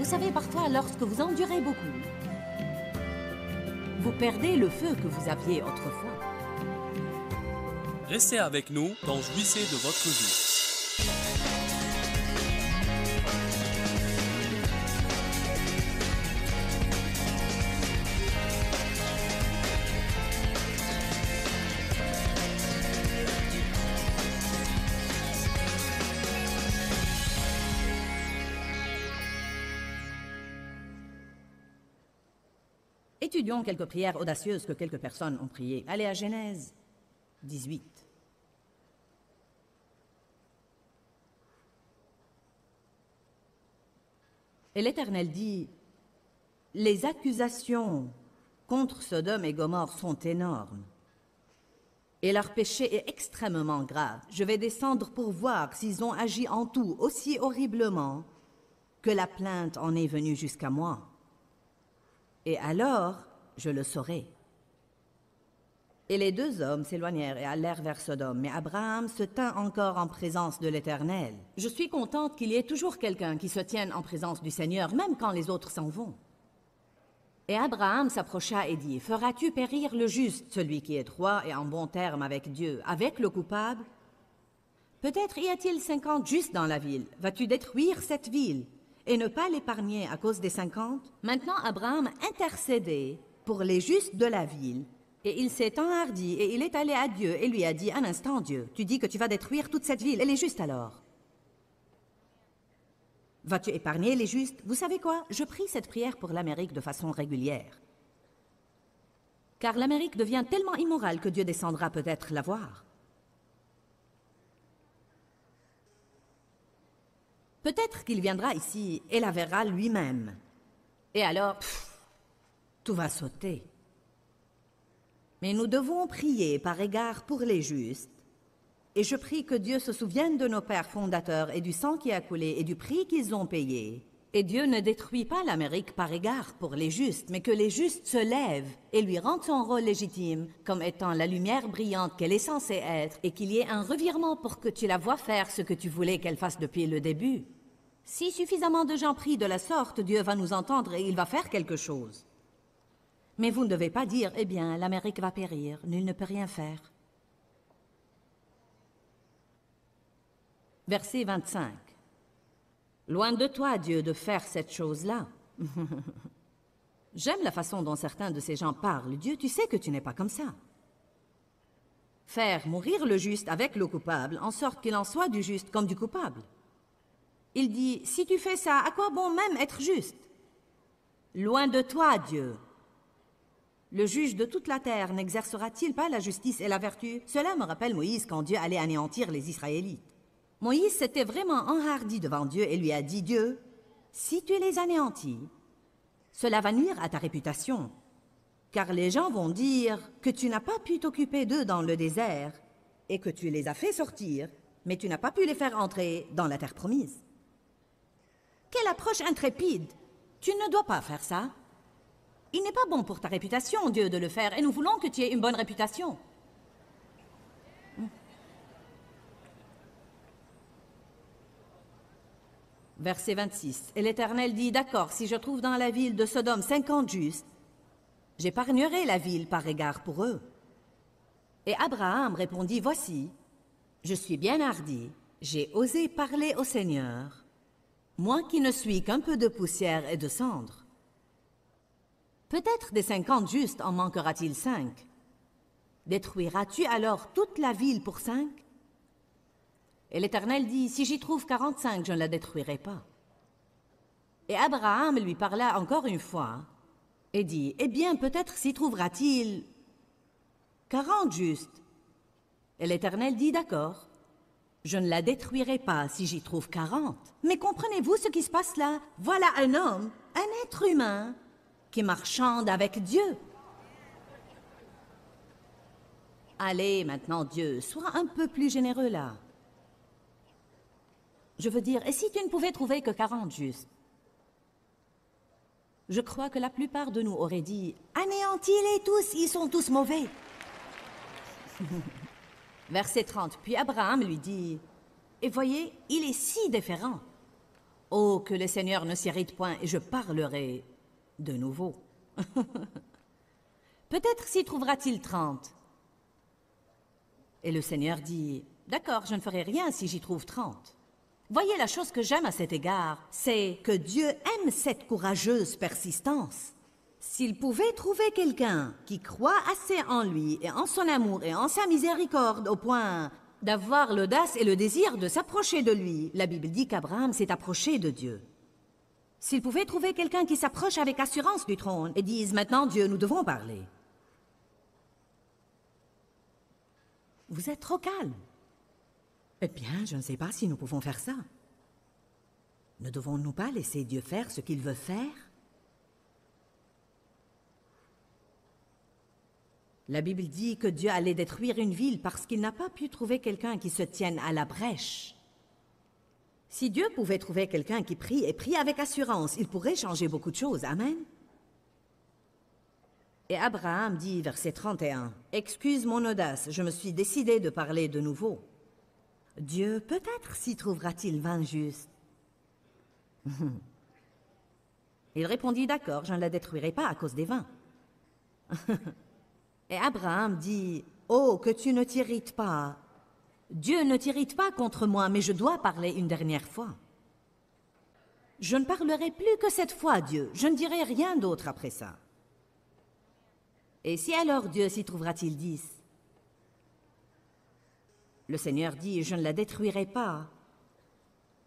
savez, parfois, lorsque vous endurez beaucoup, vous perdez le feu que vous aviez autrefois. Restez avec nous dans Jouissez de votre vie. Étudions quelques prières audacieuses que quelques personnes ont priées. Allez à Genèse 18. Et l'Éternel dit, « Les accusations contre Sodome et Gomorrhe sont énormes, et leur péché est extrêmement grave. Je vais descendre pour voir s'ils ont agi en tout aussi horriblement que la plainte en est venue jusqu'à moi. Et alors, je le saurai. » Et les deux hommes s'éloignèrent et allèrent vers Sodome, mais Abraham se tint encore en présence de l'Éternel. Je suis contente qu'il y ait toujours quelqu'un qui se tienne en présence du Seigneur, même quand les autres s'en vont. Et Abraham s'approcha et dit, « Feras-tu périr le juste, celui qui est droit et en bon terme avec Dieu, avec le coupable? Peut-être y a-t-il 50 justes dans la ville. Vas-tu détruire cette ville et ne pas l'épargner à cause des 50? » Maintenant Abraham intercédait pour les justes de la ville, et il s'est enhardi et il est allé à Dieu et lui a dit, « Un instant, Dieu, tu dis que tu vas détruire toute cette ville, et les justes alors? Vas-tu épargner les justes? » Vous savez quoi? Je prie cette prière pour l'Amérique de façon régulière. Car l'Amérique devient tellement immorale que Dieu descendra peut-être la voir. Peut-être qu'il viendra ici et la verra lui-même. Et alors, tout va sauter. Mais nous devons prier par égard pour les justes. Et je prie que Dieu se souvienne de nos pères fondateurs et du sang qui a coulé et du prix qu'ils ont payé. Et Dieu ne détruit pas l'Amérique par égard pour les justes, mais que les justes se lèvent et lui rendent son rôle légitime comme étant la lumière brillante qu'elle est censée être, et qu'il y ait un revirement pour que tu la vois faire ce que tu voulais qu'elle fasse depuis le début. Si suffisamment de gens prient de la sorte, Dieu va nous entendre et il va faire quelque chose. Mais vous ne devez pas dire, « Eh bien, l'Amérique va périr, nul ne peut rien faire. » Verset 25. « Loin de toi, Dieu, de faire cette chose-là. » J'aime la façon dont certains de ces gens parlent. Dieu, tu sais que tu n'es pas comme ça. Faire mourir le juste avec le coupable, en sorte qu'il en soit du juste comme du coupable. Il dit, « Si tu fais ça, à quoi bon même être juste? Loin de toi, Dieu. Le juge de toute la terre n'exercera-t-il pas la justice et la vertu? » Cela me rappelle Moïse quand Dieu allait anéantir les Israélites. Moïse s'était vraiment enhardi devant Dieu et lui a dit, « Dieu, si tu les anéantis, cela va nuire à ta réputation, car les gens vont dire que tu n'as pas pu t'occuper d'eux dans le désert et que tu les as fait sortir, mais tu n'as pas pu les faire entrer dans la terre promise. » Quelle approche intrépide! Tu ne dois pas faire ça. Il n'est pas bon pour ta réputation, Dieu, de le faire, et nous voulons que tu aies une bonne réputation. Verset 26. Et l'Éternel dit, « D'accord, si je trouve dans la ville de Sodome 50 justes, j'épargnerai la ville par égard pour eux. » Et Abraham répondit, « Voici, je suis bien hardi, j'ai osé parler au Seigneur, moi qui ne suis qu'un peu de poussière et de cendre. Peut-être des 50 justes en manquera-t-il 5. Détruiras-tu alors toute la ville pour 5? » Et l'Éternel dit, « Si j'y trouve 45, je ne la détruirai pas. » Et Abraham lui parla encore une fois et dit, « Eh bien, peut-être s'y trouvera-t-il 40 justes. » Et l'Éternel dit, « D'accord, je ne la détruirai pas si j'y trouve 40. » Mais comprenez-vous ce qui se passe là? Voilà un homme, un être humain, qui marchande avec Dieu. Allez, maintenant, Dieu, sois un peu plus généreux là. Je veux dire, et si tu ne pouvais trouver que 40 justes? Je crois que la plupart de nous auraient dit, « Anéantis-les tous, ils sont tous mauvais. » Verset 30. Puis Abraham lui dit, « Et voyez, il est si différent. Oh, que le Seigneur ne s'irrite point, et je parlerai de nouveau. Peut-être s'y trouvera-t-il 30. Et le Seigneur dit, d'accord, je ne ferai rien si j'y trouve 30. Voyez, la chose que j'aime à cet égard, c'est que Dieu aime cette courageuse persistance. S'il pouvait trouver quelqu'un qui croit assez en lui et en son amour et en sa miséricorde au point d'avoir l'audace et le désir de s'approcher de lui, la Bible dit qu'Abraham s'est approché de Dieu. S'il pouvait trouver quelqu'un qui s'approche avec assurance du trône et dise, maintenant Dieu, nous devons parler. Vous êtes trop calme. Eh bien, je ne sais pas si nous pouvons faire ça. Ne devons-nous pas laisser Dieu faire ce qu'il veut faire? La Bible dit que Dieu allait détruire une ville parce qu'il n'a pas pu trouver quelqu'un qui se tienne à la brèche. Si Dieu pouvait trouver quelqu'un qui prie et prie avec assurance, il pourrait changer beaucoup de choses. Amen. Et Abraham dit, verset 31, « Excuse mon audace, je me suis décidé de parler de nouveau. Dieu, peut-être s'y trouvera-t-il 20 justes. » Il répondit, « D'accord, je ne la détruirai pas à cause des 20. » Et Abraham dit, « Oh, que tu ne t'irrites pas. Dieu ne t'irrite pas contre moi, mais je dois parler une dernière fois. Je ne parlerai plus que cette fois, Dieu. Je ne dirai rien d'autre après ça. » Et si alors Dieu s'y trouvera-t-il 10? Le Seigneur dit, « Je ne la détruirai pas,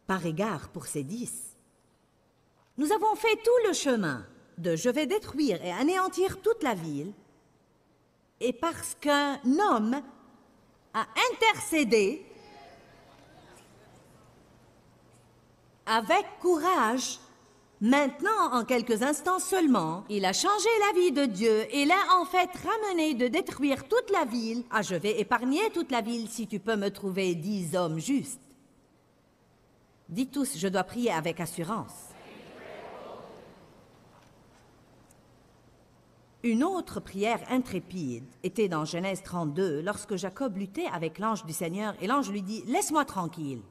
par égard pour ces 10. » Nous avons fait tout le chemin de « je vais détruire et anéantir toute la ville », et parce qu'un homme a intercédé avec courage, maintenant, en quelques instants seulement, il a changé la vie de Dieu et l'a en fait ramené de détruire toute la ville. Ah, je vais épargner toute la ville si tu peux me trouver 10 hommes justes. Dites tous, je dois prier avec assurance. Une autre prière intrépide était dans Genèse 32, lorsque Jacob luttait avec l'ange du Seigneur, et l'ange lui dit, « Laisse-moi tranquille. »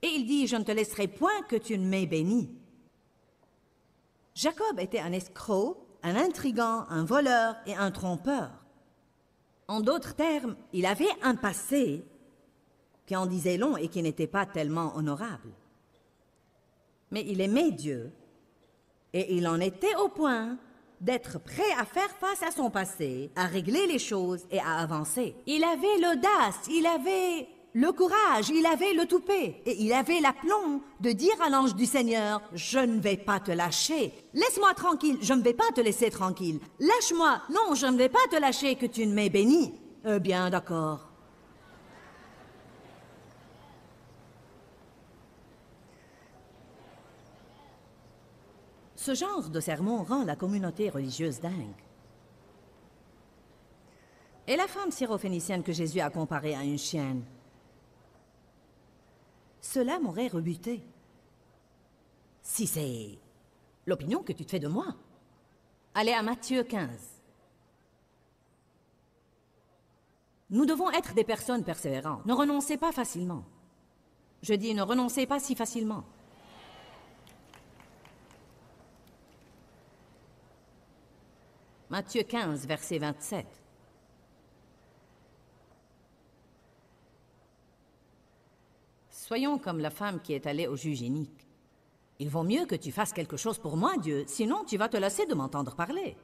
Et il dit, « Je ne te laisserai point que tu ne m'aies béni. » Jacob était un escroc, un intrigant, un voleur et un trompeur. En d'autres termes, il avait un passé qui en disait long et qui n'était pas tellement honorable. Mais il aimait Dieu, et il en était au point d'être prêt à faire face à son passé, à régler les choses et à avancer. Il avait l'audace, il avait le courage, il avait le toupet, et il avait l'aplomb de dire à l'ange du Seigneur, « Je ne vais pas te lâcher. Laisse-moi tranquille, je ne vais pas te laisser tranquille. Lâche-moi, non, je ne vais pas te lâcher que tu ne m'aies béni. » Bien, d'accord. Ce genre de sermon rend la communauté religieuse dingue. Et la femme syrophénicienne que Jésus a comparée à une chienne, cela m'aurait rebuté. Si c'est l'opinion que tu te fais de moi. Allez à Matthieu 15. Nous devons être des personnes persévérantes. Ne renoncez pas facilement. Je dis, ne renoncez pas si facilement. Matthieu 15, verset 27. Soyons comme la femme qui est allée au juge inique. Il vaut mieux que tu fasses quelque chose pour moi, Dieu, sinon tu vas te lasser de m'entendre parler.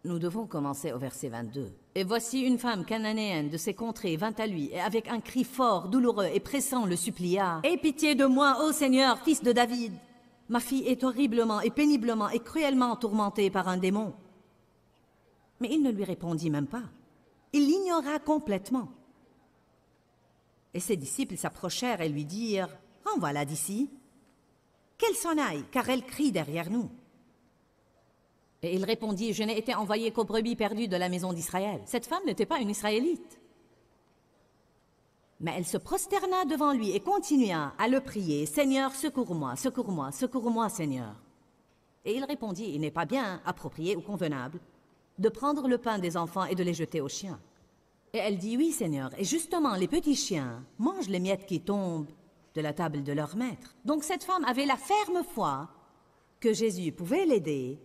Nous devons commencer au verset 22. « Et voici une femme cananéenne de ces contrées vint à lui, et avec un cri fort, douloureux et pressant le supplia. « Aie pitié de moi, ô Seigneur, fils de David! Ma fille est horriblement et péniblement et cruellement tourmentée par un démon. » Mais il ne lui répondit même pas. Il l'ignora complètement. Et ses disciples s'approchèrent et lui dirent, « Renvoie-la d'ici. Qu'elle s'en aille, car elle crie derrière nous. » Et il répondit, « Je n'ai été envoyé qu'aux brebis perdues de la maison d'Israël. » Cette femme n'était pas une Israélite. Mais elle se prosterna devant lui et continua à le prier, « Seigneur, secours-moi, secours-moi, secours-moi, Seigneur. » Et il répondit, « Il n'est pas bien, approprié ou convenable de prendre le pain des enfants et de les jeter aux chiens. » Et elle dit, oui, Seigneur. Et justement, les petits chiens mangent les miettes qui tombent de la table de leur maître. Donc cette femme avait la ferme foi que Jésus pouvait l'aider,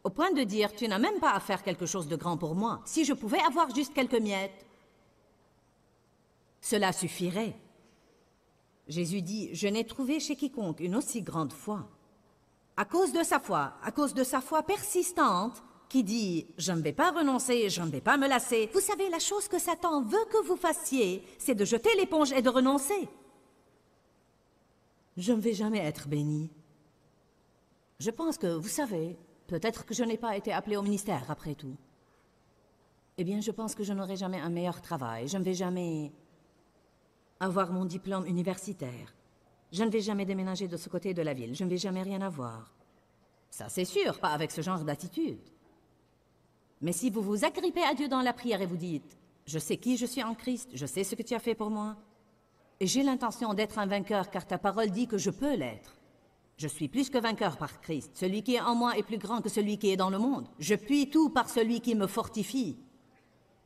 au point de dire, tu n'as même pas à faire quelque chose de grand pour moi. Si je pouvais avoir juste quelques miettes, cela suffirait. Jésus dit, je n'ai trouvé chez quiconque une aussi grande foi. À cause de sa foi persistante, qui dit « Je ne vais pas renoncer, je ne vais pas me lasser ». Vous savez, la chose que Satan veut que vous fassiez, c'est de jeter l'éponge et de renoncer. Je ne vais jamais être béni. Je pense que, vous savez, peut-être que je n'ai pas été appelé au ministère après tout. Eh bien, je pense que je n'aurai jamais un meilleur travail. Je ne vais jamais avoir mon diplôme universitaire. Je ne vais jamais déménager de ce côté de la ville. Je ne vais jamais rien avoir. Ça, c'est sûr, pas avec ce genre d'attitude. Mais si vous vous agrippez à Dieu dans la prière et vous dites « Je sais qui je suis en Christ, je sais ce que tu as fait pour moi, et j'ai l'intention d'être un vainqueur car ta parole dit que je peux l'être. Je suis plus que vainqueur par Christ. Celui qui est en moi est plus grand que celui qui est dans le monde. Je puis tout par celui qui me fortifie.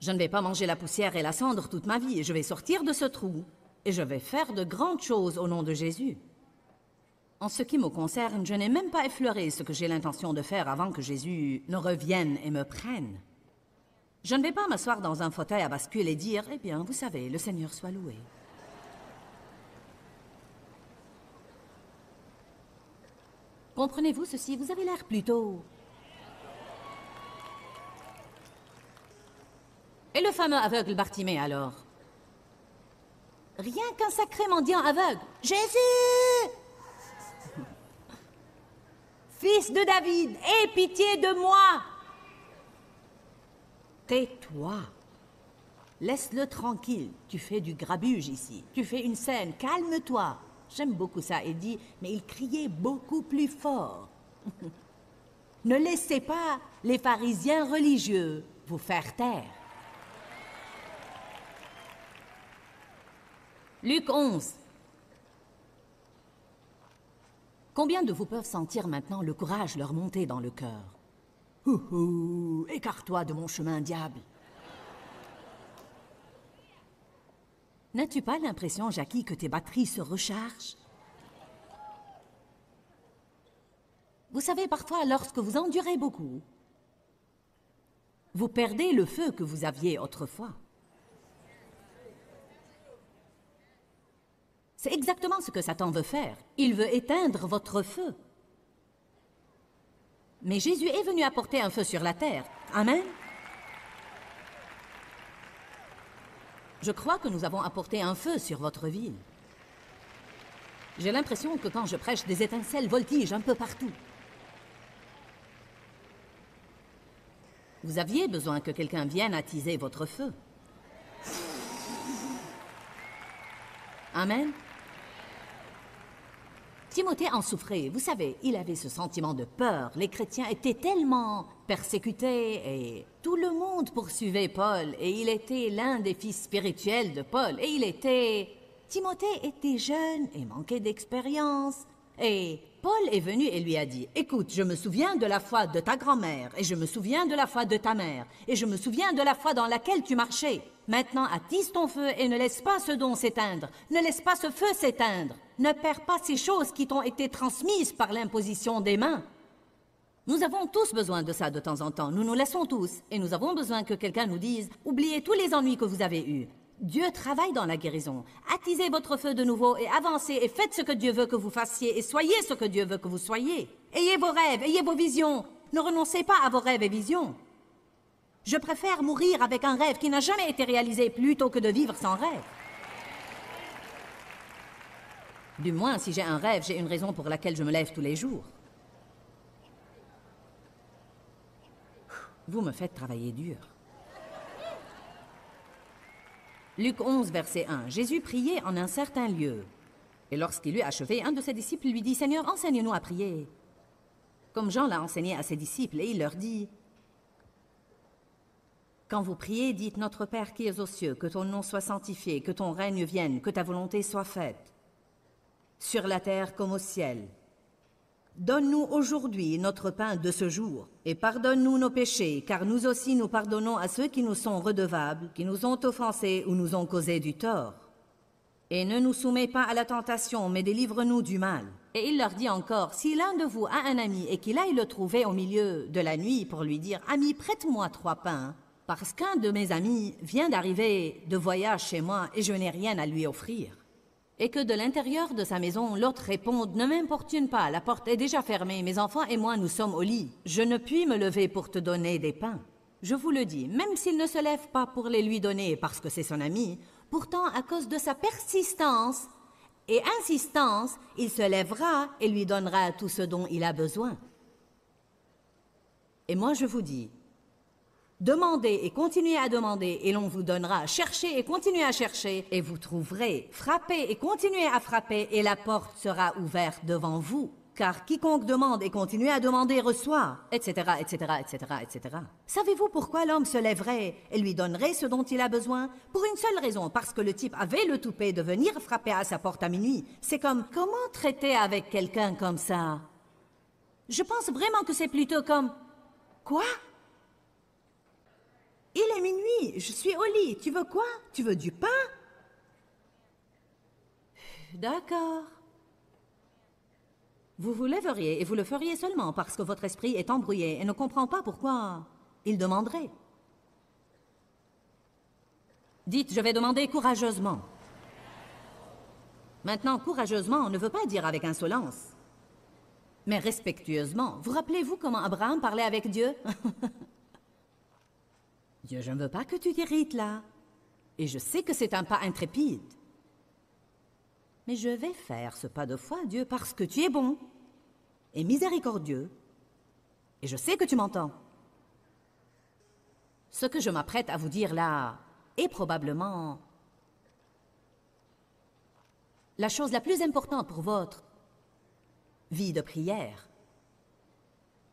Je ne vais pas manger la poussière et la cendre toute ma vie, et je vais sortir de ce trou, et je vais faire de grandes choses au nom de Jésus. » En ce qui me concerne, je n'ai même pas effleuré ce que j'ai l'intention de faire avant que Jésus ne revienne et me prenne. Je ne vais pas m'asseoir dans un fauteuil à bascule et dire « Eh bien, vous savez, le Seigneur soit loué. » Comprenez-vous ceci? Vous avez l'air plutôt... Et le fameux aveugle Bartimée, alors? Rien qu'un sacré mendiant aveugle. « Jésus! Fils de David, aie pitié de moi! » Tais-toi. Laisse-le tranquille. Tu fais du grabuge ici. Tu fais une scène. Calme-toi. J'aime beaucoup ça, il dit, mais il criait beaucoup plus fort. Ne laissez pas les pharisiens religieux vous faire taire. Luc 11. Combien de vous peuvent sentir maintenant le courage leur monter dans le cœur? Houhou, écarte-toi de mon chemin, diable. N'as-tu pas l'impression, Jackie, que tes batteries se rechargent? Vous savez, parfois, lorsque vous endurez beaucoup, vous perdez le feu que vous aviez autrefois. C'est exactement ce que Satan veut faire. Il veut éteindre votre feu. Mais Jésus est venu apporter un feu sur la terre. Amen. Je crois que nous avons apporté un feu sur votre ville. J'ai l'impression que quand je prêche, des étincelles voltigent un peu partout. Vous aviez besoin que quelqu'un vienne attiser votre feu. Amen. Timothée en souffrait. Vous savez, il avait ce sentiment de peur. Les chrétiens étaient tellement persécutés et tout le monde poursuivait Paul. Et il était l'un des fils spirituels de Paul. Et Timothée était jeune et manquait d'expérience. Et Paul est venu et lui a dit, « Écoute, je me souviens de la foi de ta grand-mère, et je me souviens de la foi de ta mère, et je me souviens de la foi dans laquelle tu marchais. Maintenant, attise ton feu et ne laisse pas ce don s'éteindre. Ne laisse pas ce feu s'éteindre. Ne perds pas ces choses qui t'ont été transmises par l'imposition des mains. » Nous avons tous besoin de ça de temps en temps. Nous nous laissons tous, et nous avons besoin que quelqu'un nous dise, « Oubliez tous les ennuis que vous avez eus. Dieu travaille dans la guérison. Attisez votre feu de nouveau et avancez et faites ce que Dieu veut que vous fassiez et soyez ce que Dieu veut que vous soyez. Ayez vos rêves, ayez vos visions. Ne renoncez pas à vos rêves et visions. Je préfère mourir avec un rêve qui n'a jamais été réalisé plutôt que de vivre sans rêve. Du moins, si j'ai un rêve, j'ai une raison pour laquelle je me lève tous les jours. Vous me faites travailler dur. Luc 11, verset 1. Jésus priait en un certain lieu. Et lorsqu'il eut achevé, un de ses disciples lui dit, « Seigneur, enseigne-nous à prier. » Comme Jean l'a enseigné à ses disciples, et il leur dit, « Quand vous priez, dites, Notre Père qui es aux cieux, que ton nom soit sanctifié, que ton règne vienne, que ta volonté soit faite, sur la terre comme au ciel. Donne-nous aujourd'hui notre pain de ce jour, et pardonne-nous nos péchés, car nous aussi nous pardonnons à ceux qui nous sont redevables, qui nous ont offensés ou nous ont causé du tort. Et ne nous soumets pas à la tentation, mais délivre-nous du mal. Et il leur dit encore, si l'un de vous a un ami et qu'il aille le trouver au milieu de la nuit pour lui dire, « Ami, prête-moi 3 pains, parce qu'un de mes amis vient d'arriver de voyage chez moi et je n'ai rien à lui offrir. » Et que de l'intérieur de sa maison, l'autre réponde, « Ne m'importune pas, la porte est déjà fermée, mes enfants et moi nous sommes au lit. Je ne puis me lever pour te donner des pains. » Je vous le dis, même s'il ne se lève pas pour les lui donner parce que c'est son ami, pourtant à cause de sa persistance et insistance, il se lèvera et lui donnera tout ce dont il a besoin. Et moi je vous dis, demandez et continuez à demander et l'on vous donnera. Cherchez et continuez à chercher et vous trouverez. Frappez et continuez à frapper et la porte sera ouverte devant vous. Car quiconque demande et continue à demander reçoit, etc., etc., etc., etc. Savez-vous pourquoi l'homme se lèverait et lui donnerait ce dont il a besoin? Pour une seule raison, parce que le type avait le toupet de venir frapper à sa porte à minuit. C'est comme, comment traiter avec quelqu'un comme ça? Je pense vraiment que c'est plutôt comme, quoi? Il est minuit, je suis au lit, tu veux quoi? Tu veux du pain? D'accord. Vous vous lèveriez et vous le feriez seulement parce que votre esprit est embrouillé et ne comprend pas pourquoi il demanderait. Dites, je vais demander courageusement. Maintenant, courageusement ne veut pas dire avec insolence, mais respectueusement. Vous rappelez-vous comment Abraham parlait avec Dieu? Dieu, je ne veux pas que tu t'irrites là. Et je sais que c'est un pas intrépide. Mais je vais faire ce pas de foi, Dieu, parce que tu es bon et miséricordieux. Et je sais que tu m'entends. Ce que je m'apprête à vous dire là est probablement la chose la plus importante pour votre vie de prière.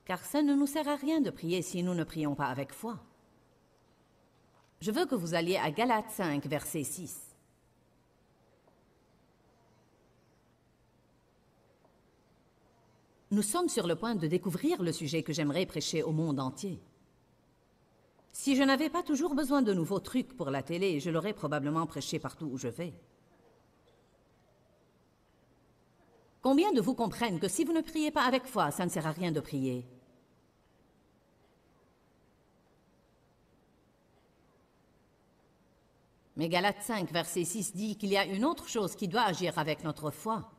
Car ça ne nous sert à rien de prier si nous ne prions pas avec foi. Je veux que vous alliez à Galates 5, verset 6. Nous sommes sur le point de découvrir le sujet que j'aimerais prêcher au monde entier. Si je n'avais pas toujours besoin de nouveaux trucs pour la télé, je l'aurais probablement prêché partout où je vais. Combien de vous comprennent que si vous ne priez pas avec foi, ça ne sert à rien de prier? Mais Galates 5, verset 6 dit qu'il y a une autre chose qui doit agir avec notre foi.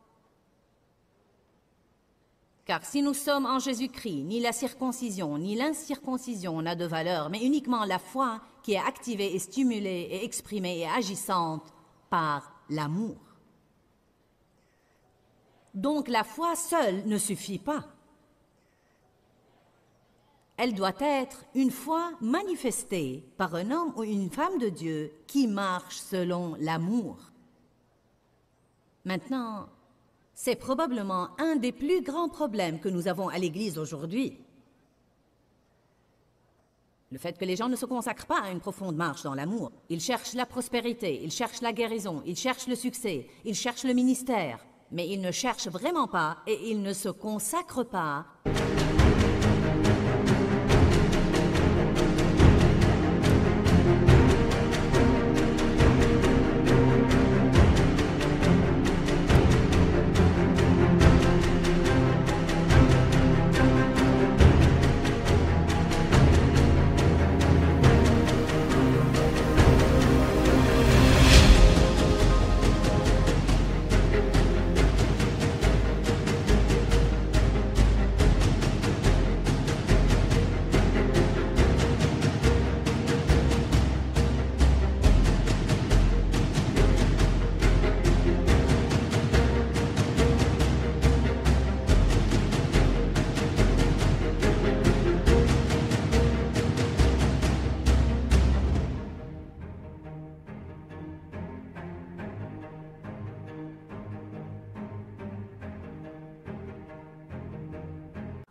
Car si nous sommes en Jésus-Christ, ni la circoncision, ni l'incirconcision n'a de valeur, mais uniquement la foi qui est activée et stimulée et exprimée et agissante par l'amour. Donc la foi seule ne suffit pas. Elle doit être une foi manifestée par un homme ou une femme de Dieu qui marche selon l'amour. Maintenant, c'est probablement un des plus grands problèmes que nous avons à l'Église aujourd'hui. Le fait que les gens ne se consacrent pas à une profonde marche dans l'amour. Ils cherchent la prospérité, ils cherchent la guérison, ils cherchent le succès, ils cherchent le ministère. Mais ils ne cherchent vraiment pas et ils ne se consacrent pas.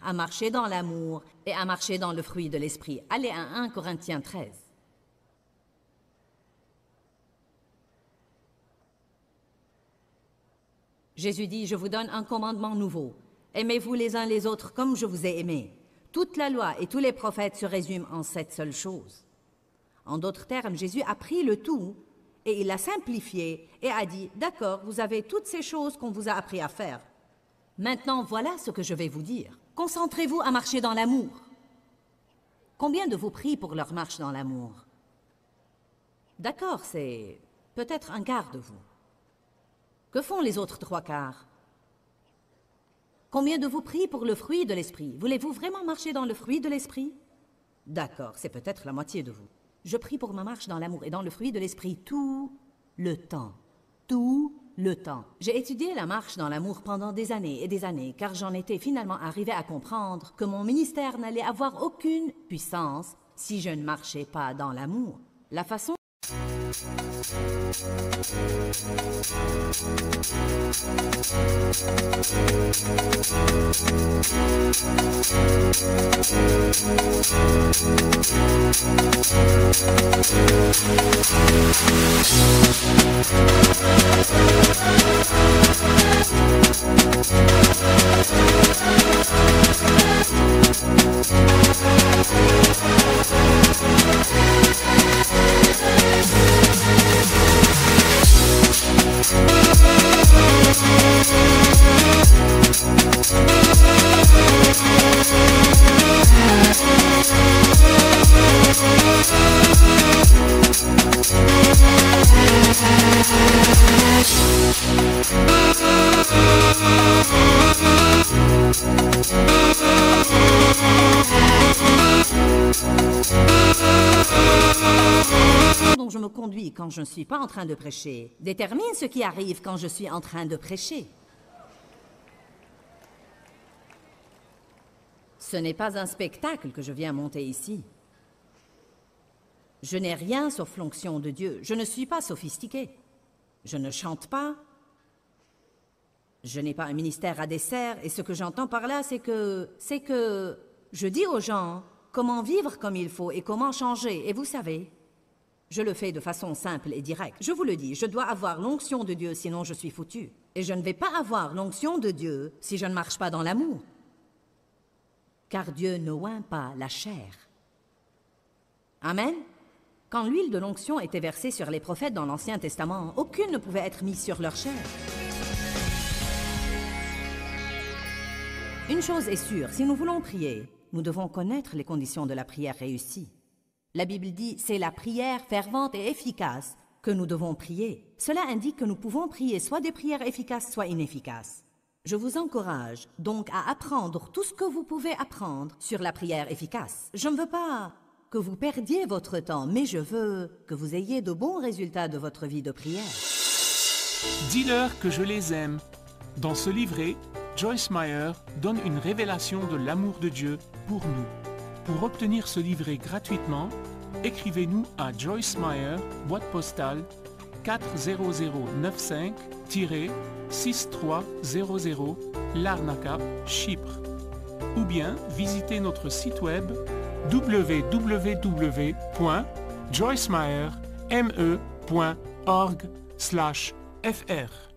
À marcher dans l'amour et à marcher dans le fruit de l'esprit. Allez à 1 Corinthiens 13. Jésus dit, je vous donne un commandement nouveau. Aimez-vous les uns les autres comme je vous ai aimés. Toute la loi et tous les prophètes se résument en cette seule chose. En d'autres termes, Jésus a pris le tout et il l'a simplifié et a dit, d'accord, vous avez toutes ces choses qu'on vous a appris à faire. Maintenant, voilà ce que je vais vous dire. Concentrez-vous à marcher dans l'amour. Combien de vous prient pour leur marche dans l'amour? D'accord, c'est peut-être un quart de vous. Que font les autres 3/4? Combien de vous prient pour le fruit de l'esprit? Voulez-vous vraiment marcher dans le fruit de l'esprit? D'accord, c'est peut-être la moitié de vous. Je prie pour ma marche dans l'amour et dans le fruit de l'esprit tout le temps. Tout le temps. J'ai étudié la marche dans l'amour pendant des années et des années, car j'en étais finalement arrivé à comprendre que mon ministère n'allait avoir aucune puissance si je ne marchais pas dans l'amour. La façon dont je me conduis quand je ne suis pas en train de prêcher détermine ce qui arrive quand je suis en train de prêcher. Ce n'est pas un spectacle que je viens monter ici. Je n'ai rien sauf l'onction de Dieu. Je ne suis pas sophistiqué. Je ne chante pas. Je n'ai pas un ministère à dessert. Et ce que j'entends par là, c'est que je dis aux gens comment vivre comme il faut et comment changer. Et vous savez, je le fais de façon simple et directe. Je vous le dis, je dois avoir l'onction de Dieu, sinon je suis foutu. Et je ne vais pas avoir l'onction de Dieu si je ne marche pas dans l'amour. Car Dieu ne oint pas la chair. Amen. Quand l'huile de l'onction était versée sur les prophètes dans l'Ancien Testament, aucune ne pouvait être mise sur leur chair. Une chose est sûre, si nous voulons prier, nous devons connaître les conditions de la prière réussie. La Bible dit, c'est la prière fervente et efficace que nous devons prier. Cela indique que nous pouvons prier soit des prières efficaces, soit inefficaces. Je vous encourage donc à apprendre tout ce que vous pouvez apprendre sur la prière efficace. Je ne veux pas que vous perdiez votre temps, mais je veux que vous ayez de bons résultats de votre vie de prière. Dis-leur que je les aime. Dans ce livret, Joyce Meyer donne une révélation de l'amour de Dieu pour nous. Pour obtenir ce livret gratuitement, écrivez-nous à Joyce Meyer, boîte postale 40095-6300, Larnaca, Chypre. Ou bien visitez notre site web www.joycemeyer.org/fr.